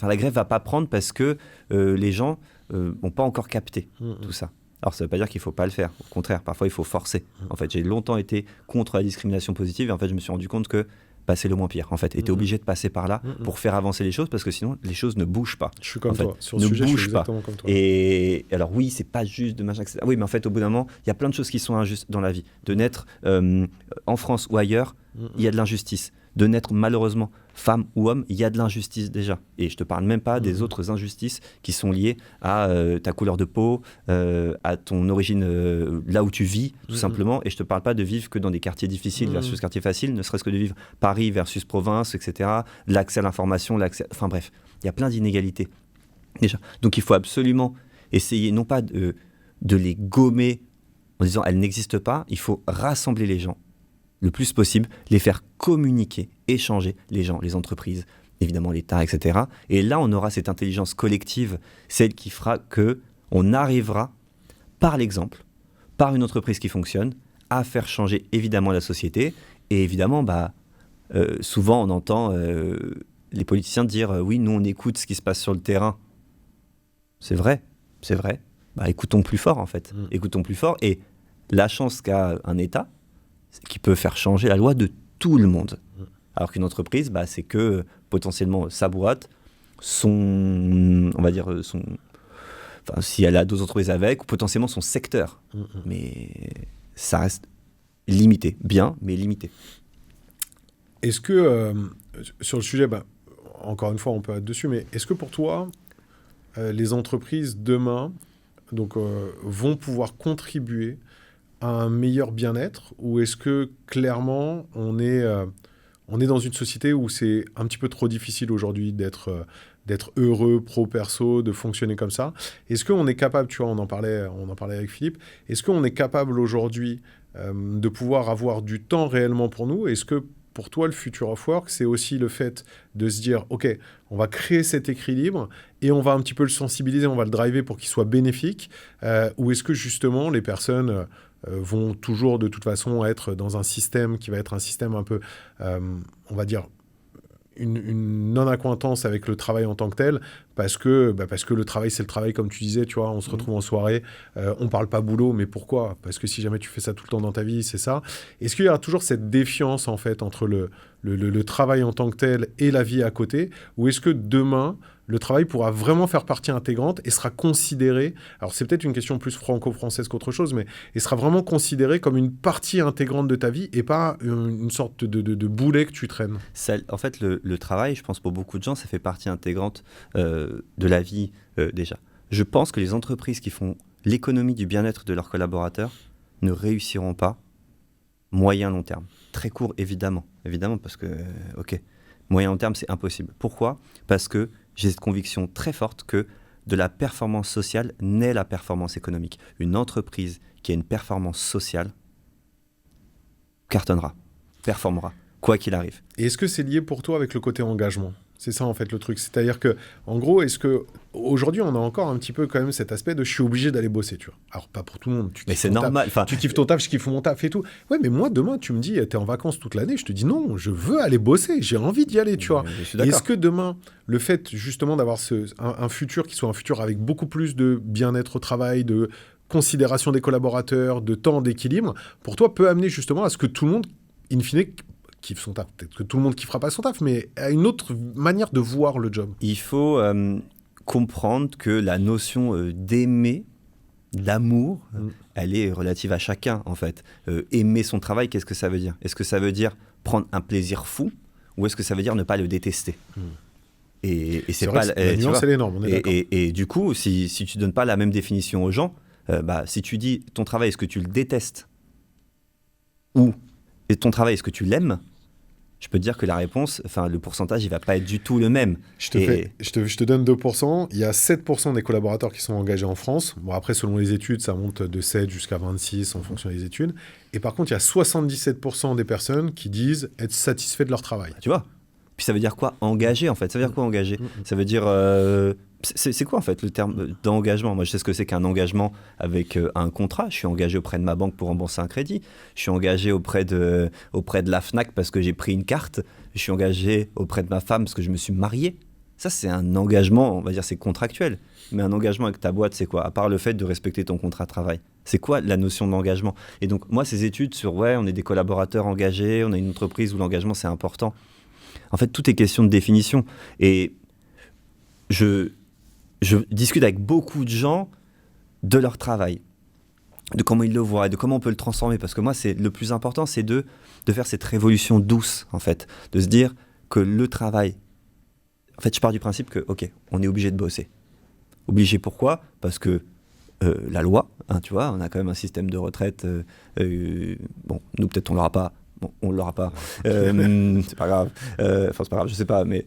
la grève va pas prendre parce que les gens n'ont pas encore capté tout ça. Alors, ça veut pas dire qu'il faut pas le faire. Au contraire, parfois, il faut forcer. En fait, j'ai longtemps été contre la discrimination positive et en fait, je me suis rendu compte que c'est le moins pire, en fait. Et tu es obligé de passer par là pour faire avancer les choses parce que sinon, les choses ne bougent pas. Je suis comme toi. Sur le sujet, je suis exactement comme toi. Et alors, oui, c'est pas juste de machin, etc. Oui, mais en fait, au bout d'un moment, il y a plein de choses qui sont injustes dans la vie. De naître en France ou ailleurs, il y a de l'injustice. De naître malheureusement femme ou homme, il y a de l'injustice déjà. Et je te parle même pas des autres injustices qui sont liées à ta couleur de peau, à ton origine, là où tu vis, tout simplement. Et je te parle pas de vivre que dans des quartiers difficiles versus quartiers faciles, ne serait-ce que de vivre Paris versus province, etc. L'accès à l'information, enfin bref, il y a plein d'inégalités déjà. Donc il faut absolument essayer, non pas de les gommer en disant elles n'existent pas, il faut rassembler les gens le plus possible, les faire communiquer, échanger les gens, les entreprises, évidemment l'État, etc. Et là, on aura cette intelligence collective, celle qui fera qu'on arrivera, par l'exemple, par une entreprise qui fonctionne, à faire changer évidemment la société. Et évidemment, souvent on entend les politiciens dire oui, nous on écoute ce qui se passe sur le terrain. C'est vrai. Écoutons plus fort en fait. Écoutons plus fort. Et la chance qu'a un État, c'est qu'il peut faire changer la loi de tout le monde. Alors qu'une entreprise, c'est que potentiellement sa boîte, si elle a d'autres entreprises avec, ou potentiellement son secteur. Mais ça reste limité. Bien, mais limité. Est-ce que, sur le sujet, encore une fois, on peut être dessus, mais est-ce que pour toi, les entreprises demain vont pouvoir contribuer à un meilleur bien-être, ou est-ce que clairement on est dans une société où c'est un petit peu trop difficile aujourd'hui d'être heureux, pro-perso, de fonctionner comme ça? Est-ce qu'on est capable, tu vois, on en parlait avec Philippe, est-ce qu'on est capable aujourd'hui de pouvoir avoir du temps réellement pour nous? Est-ce que pour toi, le future of work, c'est aussi le fait de se dire, OK, on va créer cet équilibre et on va un petit peu le sensibiliser, on va le driver pour qu'il soit bénéfique, ou est-ce que justement les personnes vont toujours de toute façon être dans un système qui va être un système un peu, on va dire, une non-accointance avec le travail en tant que tel, parce que le travail, c'est le travail, comme tu disais, tu vois, on se retrouve en soirée, on parle pas boulot, mais pourquoi? Parce que si jamais tu fais ça tout le temps dans ta vie, c'est ça. Est-ce qu'il y aura toujours cette défiance, en fait, entre le travail en tant que tel et la vie à côté, ou est-ce que demain, le travail pourra vraiment faire partie intégrante et sera considéré, alors c'est peut-être une question plus franco-française qu'autre chose, mais il sera vraiment considéré comme une partie intégrante de ta vie et pas une sorte de boulet que tu traînes? En fait, le travail, je pense pour beaucoup de gens, ça fait partie intégrante de la vie déjà. Je pense que les entreprises qui font l'économie du bien-être de leurs collaborateurs ne réussiront pas moyen-long terme. Très court, évidemment, parce que, moyen-long terme, c'est impossible. Pourquoi? Parce que j'ai cette conviction très forte que de la performance sociale naît la performance économique. Une entreprise qui a une performance sociale cartonnera, performera, quoi qu'il arrive. Et est-ce que c'est lié pour toi avec le côté engagement? C'est ça en fait le truc. C'est-à-dire que, en gros, est-ce que aujourd'hui on a encore un petit peu quand même cet aspect de je suis obligé d'aller bosser, tu vois. Alors pas pour tout le monde. Mais c'est normal. Tu kiffes ton taf, je kiffe mon taf et tout. Ouais, mais moi demain tu me dis t'es en vacances toute l'année, je te dis non, je veux aller bosser, j'ai envie d'y aller, tu vois. Est-ce que demain le fait justement d'avoir un futur qui soit un futur avec beaucoup plus de bien-être au travail, de considération des collaborateurs, de temps, d'équilibre, pour toi peut amener justement à ce que tout le monde, in fine, kiffe son taf. Peut-être que tout le monde kiffera pas son taf, mais à une autre manière de voir le job. Il faut comprendre que la notion d'aimer, d'amour, elle est relative à chacun, en fait. Aimer son travail, qu'est-ce que ça veut dire? Est-ce que ça veut dire prendre un plaisir fou, ou est-ce que ça veut dire ne pas le détester? Et c'est pas... La nuance, elle est énorme, on est d'accord. Et du coup, si tu donnes pas la même définition aux gens, si tu dis ton travail, est-ce que tu le détestes? Ou ton travail, est-ce que tu l'aimes? Je peux te dire que la réponse, le pourcentage, il va pas être du tout le même. Je te donne 2%. Il y a 7% des collaborateurs qui sont engagés en France. Bon, après, selon les études, ça monte de 7 jusqu'à 26 en fonction des études. Et par contre, il y a 77% des personnes qui disent être satisfaits de leur travail. Tu vois? Puis ça veut dire quoi? Engagé, en fait. Ça veut dire quoi, engagé? Ça veut dire... C'est quoi en fait le terme d'engagement? Moi je sais ce que c'est qu'un engagement avec un contrat. Je suis engagé auprès de ma banque pour rembourser un crédit. Je suis engagé auprès de la Fnac parce que j'ai pris une carte. Je suis engagé auprès de ma femme parce que je me suis marié. Ça c'est un engagement, on va dire c'est contractuel. Mais un engagement avec ta boîte c'est quoi? À part le fait de respecter ton contrat de travail. C'est quoi la notion d'engagement? Et donc moi ces études sur on est des collaborateurs engagés, on a une entreprise où l'engagement c'est important. En fait tout est question de définition. Et je discute avec beaucoup de gens de leur travail, de comment ils le voient et de comment on peut le transformer. Parce que moi, le plus important, c'est de faire cette révolution douce, en fait. De se dire que le travail... En fait, je pars du principe que, on est obligé de bosser. Obligé pourquoi? Parce que la loi, tu vois, on a quand même un système de retraite. Nous, peut-être, on l'aura pas. Bon, on l'aura pas. C'est pas grave. C'est pas grave, je sais pas, mais...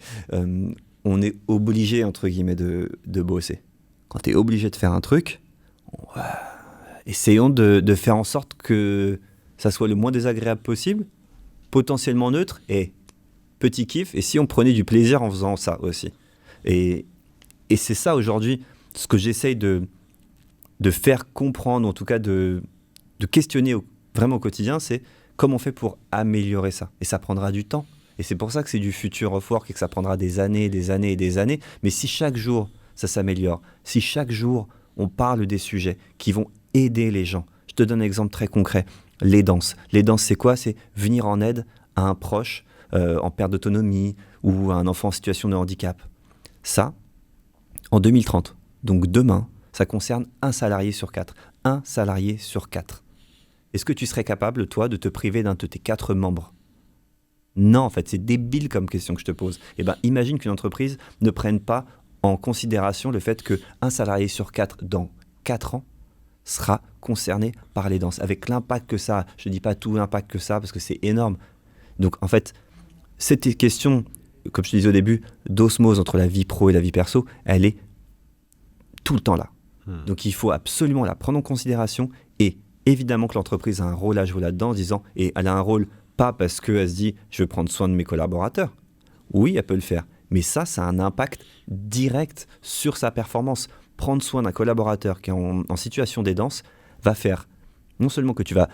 on est obligé, entre guillemets, de bosser. Quand tu es obligé de faire un truc, essayons de faire en sorte que ça soit le moins désagréable possible, potentiellement neutre et petit kiff, et si on prenait du plaisir en faisant ça aussi. Et c'est ça aujourd'hui, ce que j'essaye de faire comprendre, en tout cas de questionner vraiment au quotidien, c'est comment on fait pour améliorer ça. Et ça prendra du temps. Et c'est pour ça que c'est du future of work et que ça prendra des années, des années et des années. Mais si chaque jour, ça s'améliore, si chaque jour, on parle des sujets qui vont aider les gens. Je te donne un exemple très concret. Les danses. Les danses, c'est quoi? C'est venir en aide à un proche en perte d'autonomie ou à un enfant en situation de handicap. Ça, en 2030, donc demain, ça concerne 1 salarié sur 4. 1 salarié sur 4. Est-ce que tu serais capable, toi, de te priver d'un de tes 4 membres? Non, en fait, c'est débile comme question que je te pose. Eh bien, imagine qu'une entreprise ne prenne pas en considération le fait qu'un salarié sur 4 dans 4 ans sera concerné par les danses, avec l'impact que ça a. Je ne dis pas tout l'impact que ça, parce que c'est énorme. Donc, en fait, cette question, comme je te disais au début, d'osmose entre la vie pro et la vie perso, elle est tout le temps là. Donc, il faut absolument la prendre en considération, et évidemment que l'entreprise a un rôle à jouer là-dedans, en disant, et elle a un rôle pas parce qu'elle se dit, je veux prendre soin de mes collaborateurs. Oui, elle peut le faire, mais ça a un impact direct sur sa performance. Prendre soin d'un collaborateur qui est en situation d'aidance va faire non seulement que tu vas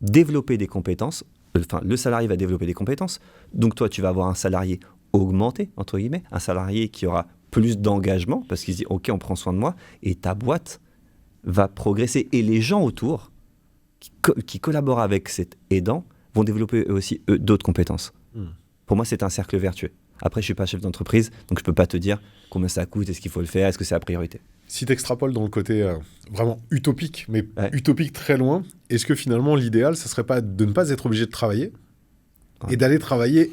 développer des compétences, enfin le salarié va développer des compétences, donc toi tu vas avoir un salarié augmenté, entre guillemets, un salarié qui aura plus d'engagement parce qu'il se dit ok on prend soin de moi, et ta boîte va progresser, et les gens autour qui collaborent avec cet aidant vont développer eux aussi d'autres compétences. Pour moi c'est un cercle vertueux. Après, je ne suis pas chef d'entreprise, donc je ne peux pas te dire combien ça coûte, est-ce qu'il faut le faire, est-ce que c'est la priorité. Si tu extrapoles dans le côté vraiment utopique, mais utopique très loin, est-ce que finalement l'idéal, ce ne serait pas de ne pas être obligé de travailler et d'aller travailler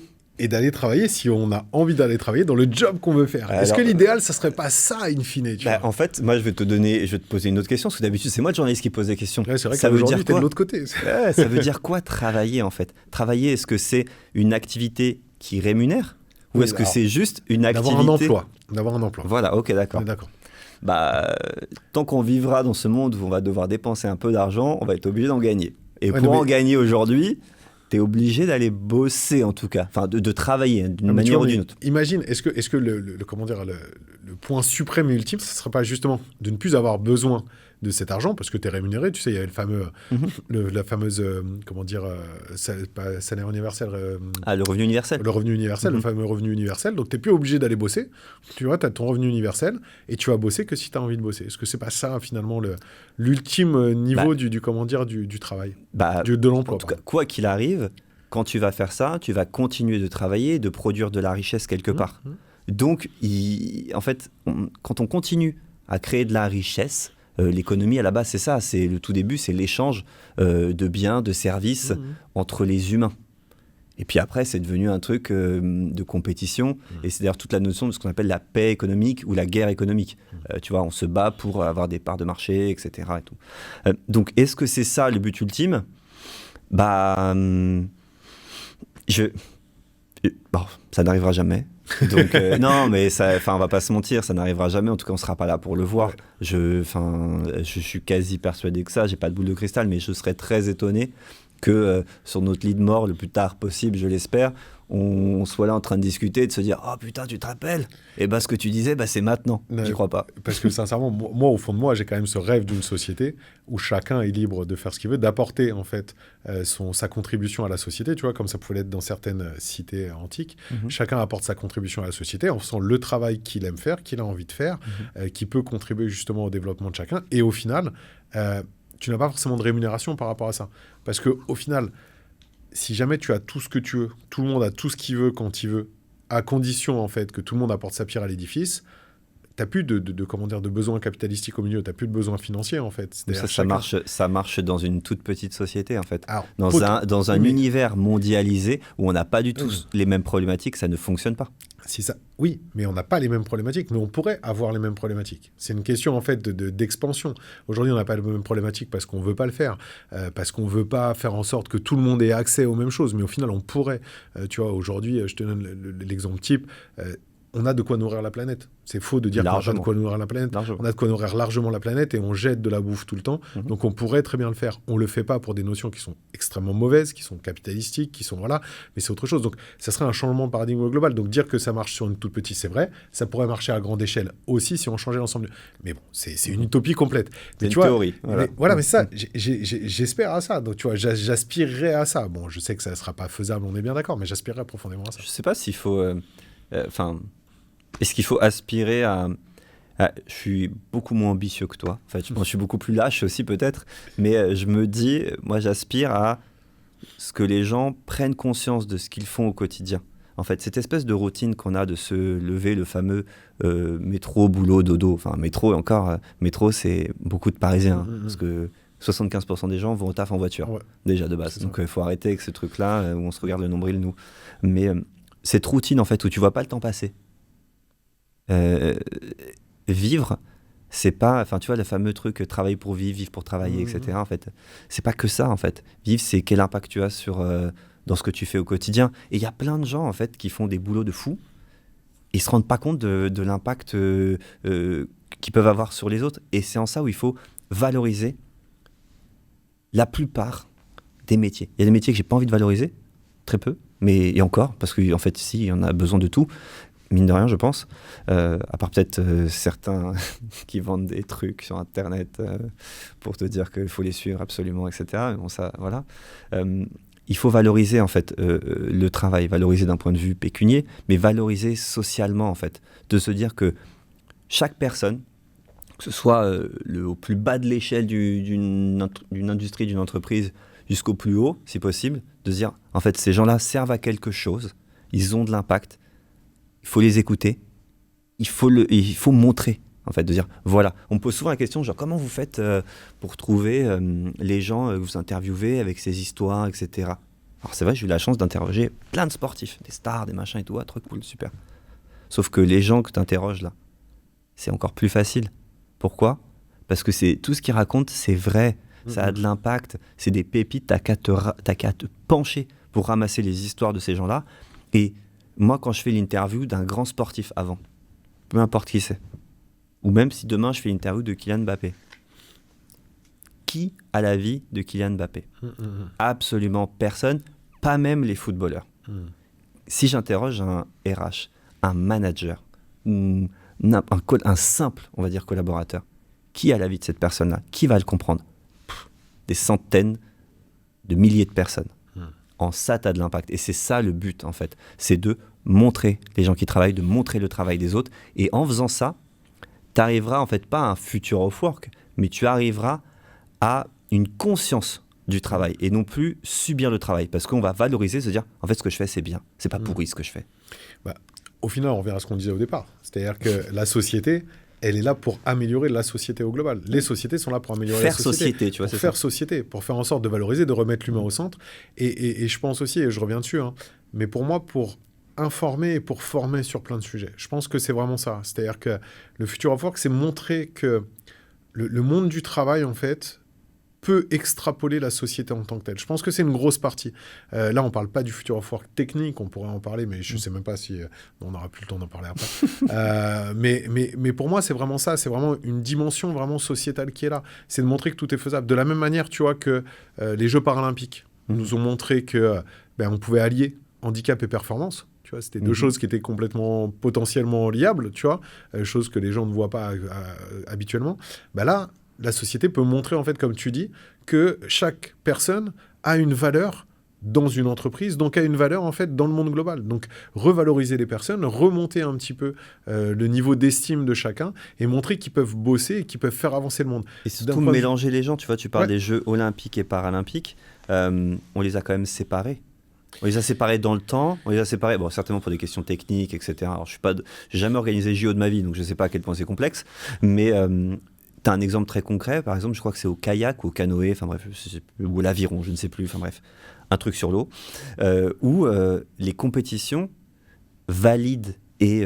si on a envie d'aller travailler dans le job qu'on veut faire? Est-ce que l'idéal, ça ne serait pas ça, in fine, tu vois? En fait, moi, je vais te poser une autre question, parce que d'habitude, c'est moi le journaliste qui pose des questions. Ouais, c'est vrai qu'aujourd'hui, tu es de l'autre côté. Ça veut dire quoi, travailler, en fait? Travailler, est-ce que c'est une activité qui rémunère? Ou est-ce que c'est juste une activité... D'avoir un emploi. Voilà, ok, d'accord. On est d'accord. Tant qu'on vivra dans ce monde où on va devoir dépenser un peu d'argent, on va être obligé d'en gagner. Et en gagner aujourd'hui, tu es obligé d'aller bosser en tout cas, enfin de travailler d'une manière ou d'une autre. Imagine, est-ce que le point suprême et ultime, ce ne serait pas justement de ne plus avoir besoin de cet argent parce que tu es rémunéré, tu sais, il y avait la fameuse salaire universel. Le revenu universel. Le revenu universel, le fameux revenu universel. Donc, tu n'es plus obligé d'aller bosser. Tu vois, tu as ton revenu universel et tu vas bosser que si tu as envie de bosser. Est-ce que c'est pas ça, finalement, l'ultime niveau du travail, de l'emploi? En tout cas, quoi qu'il arrive, quand tu vas faire ça, tu vas continuer de travailler, de produire de la richesse quelque part. Donc, en fait, quand on continue à créer de la richesse, l'économie, à la base, c'est ça. C'est le tout début, c'est l'échange de biens, de services entre les humains. Et puis après, c'est devenu un truc de compétition. Et c'est d'ailleurs toute la notion de ce qu'on appelle la paix économique ou la guerre économique. Tu vois, on se bat pour avoir des parts de marché, etc. Et tout. Donc, est-ce que c'est ça le but ultime? Ça n'arrivera jamais. Donc non, mais on va pas se mentir, ça n'arrivera jamais. En tout cas, on sera pas là pour le voir. Je suis quasi persuadé que ça. J'ai pas de boule de cristal, mais je serais très étonné que sur notre lit de mort, le plus tard possible, je l'espère, on soit là en train de discuter et de se dire « Oh putain, tu te rappelles ?» Et ce que tu disais, c'est maintenant. J'y crois pas. Parce que sincèrement, moi, au fond de moi, j'ai quand même ce rêve d'une société où chacun est libre de faire ce qu'il veut, d'apporter en fait sa contribution à la société, tu vois, comme ça pouvait être dans certaines cités antiques. Chacun apporte sa contribution à la société en faisant le travail qu'il aime faire, qu'il a envie de faire, qui peut contribuer justement au développement de chacun. Et au final, tu n'as pas forcément de rémunération par rapport à ça. Parce qu'au final, si jamais tu as tout ce que tu veux, tout le monde a tout ce qu'il veut quand il veut, à condition en fait que tout le monde apporte sa pierre à l'édifice, tu n'as plus de besoins capitalistiques au milieu, tu n'as plus de besoins financiers en fait. Ça marche dans une toute petite société en fait. Alors, dans un univers mondialisé où on n'a pas du tout les mêmes problématiques, ça ne fonctionne pas. Oui, mais on n'a pas les mêmes problématiques, mais on pourrait avoir les mêmes problématiques. C'est une question en fait d'expansion. Aujourd'hui, on n'a pas les mêmes problématiques parce qu'on ne veut pas le faire, parce qu'on ne veut pas faire en sorte que tout le monde ait accès aux mêmes choses, mais au final, on pourrait. Tu vois, aujourd'hui, je te donne l'exemple type, on a de quoi nourrir la planète. C'est faux de dire qu'on n'a pas de quoi nourrir la planète. Largement. On a de quoi nourrir largement la planète et on jette de la bouffe tout le temps. Donc on pourrait très bien le faire. On ne le fait pas pour des notions qui sont extrêmement mauvaises, qui sont capitalistiques, qui sont voilà, mais c'est autre chose. Donc ça serait un changement de paradigme global. Donc dire que ça marche sur une toute petite, c'est vrai. Ça pourrait marcher à grande échelle aussi si on changeait l'ensemble. Mais bon, c'est une utopie complète. C'est une théorie. Mais ça, j'espère à ça. Donc tu vois, j'aspirerais à ça. Bon, je sais que ça ne sera pas faisable, on est bien d'accord, mais j'aspirerais profondément à ça. Je sais pas s'il faut... est-ce qu'il faut aspirer à... Je suis beaucoup moins ambitieux que toi. Enfin, je suis beaucoup plus lâche aussi peut-être. Mais je me dis, moi j'aspire à ce que les gens prennent conscience de ce qu'ils font au quotidien. En fait, cette espèce de routine qu'on a de se lever, le fameux métro, boulot, dodo. Enfin, métro, métro, c'est beaucoup de Parisiens. Parce que 75% des gens vont au taf en voiture, déjà de base. Donc il faut arrêter avec ce truc-là où on se regarde le nombril, nous. Mais cette routine, en fait, où tu vois pas le temps passer. Vivre, c'est pas, enfin tu vois le fameux truc travailler pour vivre, vivre pour travailler, etc. En fait, c'est pas que ça en fait. Vivre, c'est quel impact tu as sur dans ce que tu fais au quotidien. Et il y a plein de gens en fait qui font des boulots de fous. Ils se rendent pas compte de l'impact qu'ils peuvent avoir sur les autres. Et c'est en ça où il faut valoriser la plupart des métiers. Il y a des métiers que j'ai pas envie de valoriser, très peu, mais et encore parce qu'en fait ici il y en a besoin de tout. Mine de rien, je pense, à part peut-être certains qui vendent des trucs sur Internet pour te dire qu'il faut les suivre absolument, etc. Bon, ça, voilà. Il faut valoriser en fait le travail, valoriser d'un point de vue pécunier, mais valoriser socialement en fait, de se dire que chaque personne, que ce soit au plus bas de l'échelle d'une industrie, d'une entreprise, jusqu'au plus haut, si possible, de se dire en fait ces gens-là servent à quelque chose, ils ont de l'impact. Il faut les écouter, il faut montrer, en fait, de dire, voilà. On me pose souvent la question, genre, comment vous faites pour trouver les gens que vous interviewez avec ces histoires, etc. Alors c'est vrai, j'ai eu la chance d'interroger plein de sportifs, des stars, des machins et tout, trop cool, super. Sauf que les gens que tu interroges là, c'est encore plus facile. Pourquoi ? Parce que tout ce qu'ils racontent, c'est vrai, ça a de l'impact, c'est des pépites, t'as qu'à te pencher pour ramasser les histoires de ces gens-là. Et moi, quand je fais l'interview d'un grand sportif avant, peu importe qui c'est, ou même si demain je fais l'interview de Kylian Mbappé, qui a la vie de Kylian Mbappé ? Absolument personne, pas même les footballeurs. Si j'interroge un RH, un manager, ou un simple, on va dire, collaborateur, qui a la vie de cette personne-là ? Qui va le comprendre ? Des centaines de milliers de personnes. En ça, tu as de l'impact. Et c'est ça le but, en fait. C'est de montrer les gens qui travaillent, de montrer le travail des autres. Et en faisant ça, tu arriveras, en fait, pas à un future of work, mais tu arriveras à une conscience du travail et non plus subir le travail. Parce qu'on va valoriser, se dire, en fait, ce que je fais, c'est bien. C'est pas pourri, ce que je fais. Au final, on revient à ce qu'on disait au départ. C'est-à-dire que la société, elle est là pour améliorer la société au global. Les sociétés sont là pour améliorer la société. Tu vois, pour faire société, pour faire en sorte de valoriser, de remettre l'humain au centre. Et je pense aussi, et je reviens dessus, mais pour moi, pour informer et pour former sur plein de sujets. Je pense que c'est vraiment ça. C'est-à-dire que le Future of Work, c'est montrer que le monde du travail, en fait, peut extrapoler la société en tant que telle. Je pense que c'est une grosse partie. Là, on ne parle pas du Future of Work technique, on pourrait en parler, mais je ne sais même pas si on n'aura plus le temps d'en parler après. Mais pour moi, c'est vraiment ça. C'est vraiment une dimension vraiment sociétale qui est là. C'est de montrer que tout est faisable. De la même manière, tu vois, que les Jeux paralympiques nous ont montré que on pouvait allier handicap et performance. Tu vois, c'était deux choses qui étaient complètement potentiellement liables, tu vois, choses que les gens ne voient pas habituellement. Là, la société peut montrer, en fait, comme tu dis, que chaque personne a une valeur dans une entreprise, donc a une valeur, en fait, dans le monde global. Donc, revaloriser les personnes, remonter un petit peu le niveau d'estime de chacun et montrer qu'ils peuvent bosser et qu'ils peuvent faire avancer le monde. Et surtout mélanger les gens. Tu vois, tu parles des Jeux olympiques et paralympiques. On les a quand même séparés. On les a séparés dans le temps, on les a séparés, bon, certainement pour des questions techniques, etc. Alors, j'ai jamais organisé JO de ma vie, donc je ne sais pas à quel point c'est complexe, mais tu as un exemple très concret, par exemple, je crois que c'est au kayak ou au canoë, enfin bref, ou l'aviron, je ne sais plus, enfin bref, un truc sur l'eau, où les compétitions valides et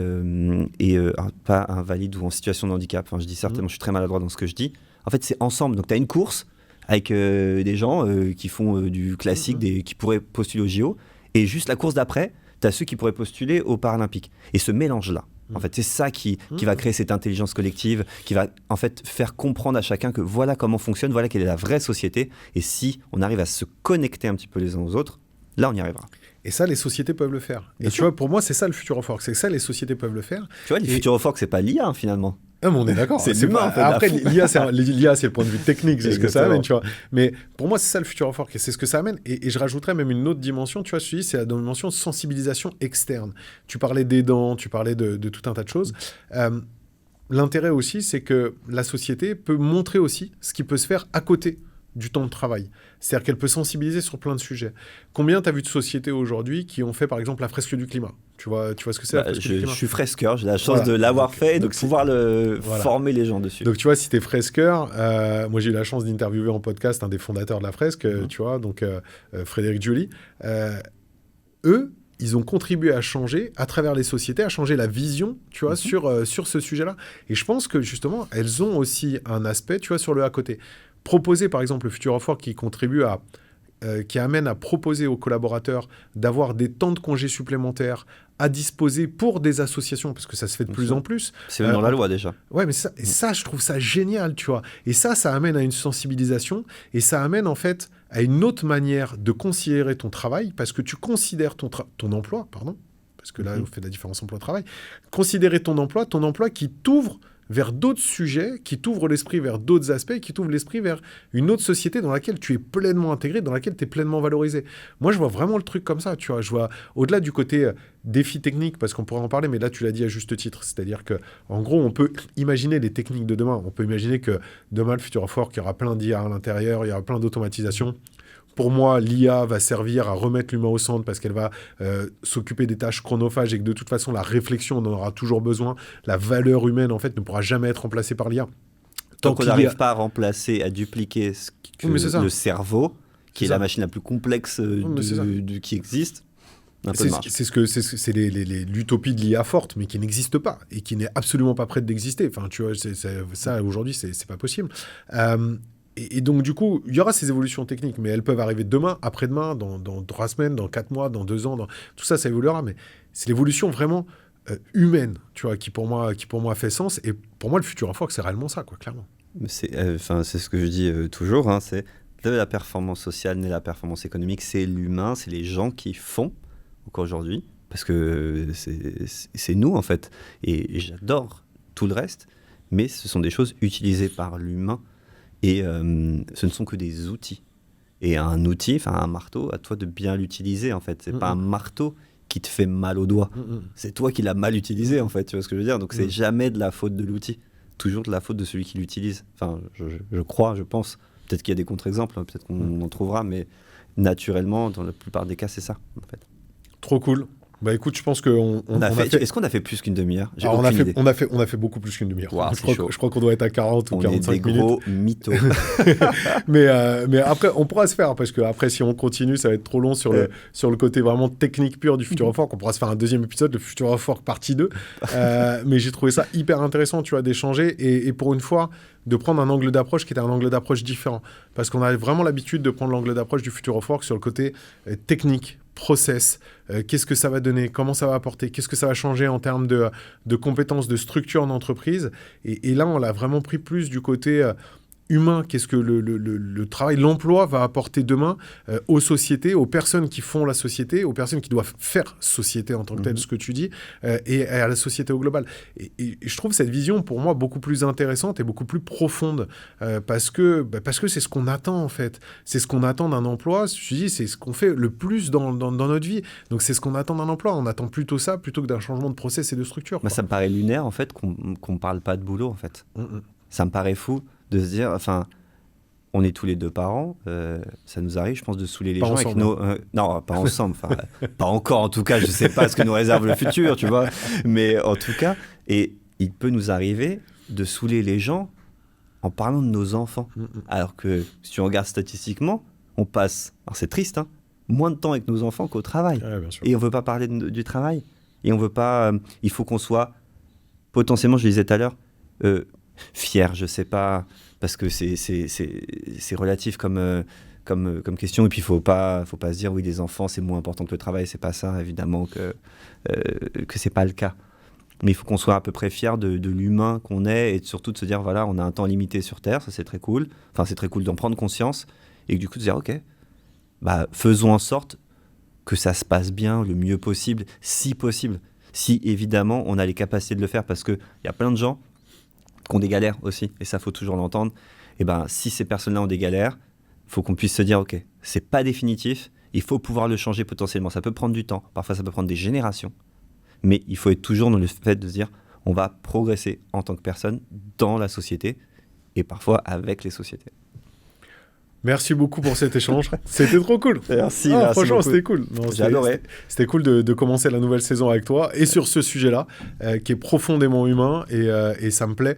pas invalides ou en situation de handicap, enfin je dis certainement, je suis très maladroit dans ce que je dis, en fait c'est ensemble, donc tu as une course avec des gens qui font du classique, qui pourraient postuler au JO, et juste la course d'après, tu as ceux qui pourraient postuler aux Paralympiques. Et ce mélange-là, En fait, c'est ça qui va créer cette intelligence collective, qui va en fait faire comprendre à chacun que voilà comment fonctionne, voilà quelle est la vraie société. Et si on arrive à se connecter un petit peu les uns aux autres, là, on y arrivera. Et ça, les sociétés peuvent le faire. Et tu vois, pour moi, c'est ça le Future of Work. C'est ça, les sociétés peuvent le faire. Tu vois, les Future of Work, c'est pas l'IA, finalement. Ah, mais on est d'accord. C'est l'humain, en fait. Après, l'IA, c'est le point de vue technique, c'est ce que ça amène, tu vois. Mais pour moi, c'est ça le Future of Work, et c'est ce que ça amène. Et je rajouterais même une autre dimension, tu vois, je te dis, c'est la dimension de sensibilisation externe. Tu parlais d'aidants, tu parlais de tout un tas de choses. L'intérêt aussi, c'est que la société peut montrer aussi ce qui peut se faire à côté du temps de travail. C'est-à-dire qu'elle peut sensibiliser sur plein de sujets. Combien tu as vu de sociétés aujourd'hui qui ont fait, par exemple, la fresque du climat ? Tu vois ce que c'est, la fresque du climat ? Je suis fresqueur, j'ai la chance de l'avoir fait et de pouvoir former les gens dessus. Donc, tu vois, si tu es fresqueur, moi, j'ai eu la chance d'interviewer en podcast un des fondateurs de la fresque, tu vois, donc Frédéric Joly. Eux, ils ont contribué à changer, à travers les sociétés, à changer la vision, tu vois, sur ce sujet-là. Et je pense que, justement, elles ont aussi un aspect, tu vois, sur le à côté. Proposer, par exemple, le Future of Work qui amène à proposer aux collaborateurs d'avoir des temps de congés supplémentaires à disposer pour des associations, parce que ça se fait de plus en plus. C'est même dans la loi déjà. Ouais, mais ça, je trouve ça génial, tu vois. Et ça amène à une sensibilisation, et ça amène en fait à une autre manière de considérer ton travail, parce que tu considères ton emploi, parce que là, on fait la différence emploi-travail. Considérer ton emploi qui t'ouvre vers d'autres sujets, qui t'ouvrent l'esprit vers d'autres aspects, qui t'ouvrent l'esprit vers une autre société dans laquelle tu es pleinement intégré, dans laquelle tu es pleinement valorisé. Moi, je vois vraiment le truc comme ça, tu vois. Je vois, au-delà du côté défi technique, parce qu'on pourrait en parler, mais là, tu l'as dit à juste titre. C'est-à-dire que, en gros, on peut imaginer les techniques de demain. On peut imaginer que demain, le Future of Work, il y aura plein d'IA à l'intérieur, il y aura plein d'automatisation. Pour moi, l'IA va servir à remettre l'humain au centre parce qu'elle va s'occuper des tâches chronophages et que de toute façon, la réflexion, on en aura toujours besoin. La valeur humaine, en fait, ne pourra jamais être remplacée par l'IA. Tant qu'on n'arrive pas à remplacer, à dupliquer le cerveau, qui est la machine la plus complexe qui existe, un peu de marge. C'est l'utopie de l'IA forte, mais qui n'existe pas et qui n'est absolument pas prête d'exister. Enfin, tu vois, ça, aujourd'hui, c'est pas possible. Et donc, du coup, il y aura ces évolutions techniques, mais elles peuvent arriver demain, après-demain, dans 3 semaines, dans 4 mois, dans 2 ans. Tout ça, ça évoluera, mais c'est l'évolution vraiment humaine, tu vois, qui pour moi fait sens. Et pour moi, le Future of Work, c'est réellement ça, quoi, clairement. C'est ce que je dis toujours, hein, c'est de la performance sociale n'est la performance économique, c'est l'humain, c'est les gens qui font, encore aujourd'hui, parce que c'est nous, en fait. Et j'adore tout le reste, mais ce sont des choses utilisées par l'humain. Et ce ne sont que des outils. Et un outil, enfin un marteau, à toi de bien l'utiliser, en fait. C'est pas un marteau qui te fait mal au doigt. C'est toi qui l'as mal utilisé, en fait. Tu vois ce que je veux dire ? Donc, c'est jamais de la faute de l'outil. Toujours de la faute de celui qui l'utilise. Enfin, je crois, je pense. Peut-être qu'il y a des contre-exemples, hein, peut-être qu'on en trouvera, mais naturellement, dans la plupart des cas, c'est ça, en fait. Trop cool. Bah écoute, je pense qu'on a fait... Est-ce qu'on a fait plus qu'une demi-heure ? On a fait beaucoup plus qu'une demi-heure. Wow, je crois qu'on doit être à 40 ou 45 minutes. On est des gros mythos. mais après, on pourra se faire, parce que après, si on continue, ça va être trop long sur le côté vraiment technique pur du Future of Work. On pourra se faire un deuxième épisode, le Future of Work partie 2. Mais j'ai trouvé ça hyper intéressant, tu vois, d'échanger. Et pour une fois, de prendre un angle d'approche qui était un angle d'approche différent. Parce qu'on a vraiment l'habitude de prendre l'angle d'approche du Future of Work sur le côté technique, process, qu'est-ce que ça va donner, comment ça va apporter, qu'est-ce que ça va changer en termes de compétences, de structure en entreprise. Et là, on l'a vraiment pris plus du côté humain, qu'est-ce que le travail, l'emploi va apporter demain aux sociétés, aux personnes qui font la société, aux personnes qui doivent faire société en tant que telle, ce que tu dis, et à la société au global. Et je trouve cette vision, pour moi, beaucoup plus intéressante et beaucoup plus profonde, parce que c'est ce qu'on attend, en fait. C'est ce qu'on attend d'un emploi. Je dis, c'est ce qu'on fait le plus dans notre vie. Donc, c'est ce qu'on attend d'un emploi. On attend plutôt ça, plutôt que d'un changement de process et de structure. Ça me paraît lunaire, en fait, qu'on parle pas de boulot, en fait. Ça me paraît fou de se dire, enfin, on est tous les 2 parents, ça nous arrive, je pense, de saouler les gens avec nos... non, pas ensemble, pas encore en tout cas, je sais pas ce que nous réserve le futur, tu vois, mais en tout cas, et il peut nous arriver de saouler les gens en parlant de nos enfants, alors que si tu regardes statistiquement, on passe, alors c'est triste, hein, moins de temps avec nos enfants qu'au travail, et on veut pas parler du travail, et on veut pas, il faut qu'on soit potentiellement, je le disais tout à l'heure, fier, je sais pas, parce que c'est relatif comme question, et puis faut pas se dire oui, les enfants c'est moins important que le travail, c'est pas ça, évidemment que c'est pas le cas, Mais il faut qu'on soit à peu près fier de l'humain qu'on est et surtout de se dire, voilà, on a un temps limité sur Terre, ça c'est très cool. Enfin, c'est très cool d'en prendre conscience et du coup de se dire, ok, faisons en sorte que ça se passe bien le mieux possible, si possible. Si évidemment on a les capacités de le faire, parce qu'il y a plein de gens qui ont des galères aussi, et ça faut toujours l'entendre. Et si ces personnes-là ont des galères, il faut qu'on puisse se dire, ok, c'est pas définitif, il faut pouvoir le changer potentiellement. Ça peut prendre du temps, parfois ça peut prendre des générations. Mais il faut être toujours dans le fait de se dire on va progresser en tant que personne dans la société et parfois avec les sociétés. Merci beaucoup pour cet échange. C'était trop cool. Merci. Franchement, beaucoup. C'était cool. J'ai adoré. C'était cool de commencer la nouvelle saison avec toi et sur ce sujet-là qui est profondément humain et ça me plaît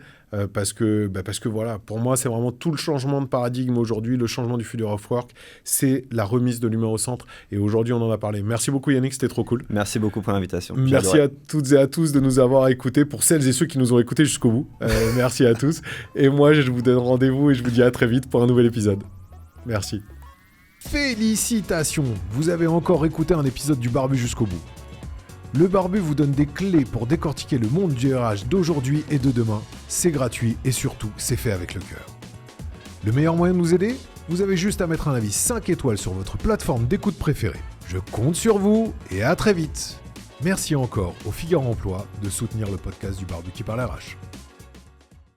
parce que voilà, pour moi, c'est vraiment tout le changement de paradigme aujourd'hui, le changement du future of work, c'est la remise de l'humain au centre et aujourd'hui, on en a parlé. Merci beaucoup Yannick, c'était trop cool. Merci beaucoup pour l'invitation. Merci à toutes et à tous de nous avoir écoutés, pour celles et ceux qui nous ont écoutés jusqu'au bout. Merci à tous. Et moi, je vous donne rendez-vous et je vous dis à très vite pour un nouvel épisode. Merci. Félicitations, vous avez encore écouté un épisode du Barbu jusqu'au bout. Le Barbu vous donne des clés pour décortiquer le monde du RH d'aujourd'hui et de demain. C'est gratuit et surtout, c'est fait avec le cœur. Le meilleur moyen de nous aider ? Vous avez juste à mettre un avis 5 étoiles sur votre plateforme d'écoute préférée. Je compte sur vous et à très vite. Merci encore au Figaro Emploi de soutenir le podcast du Barbu qui parle RH.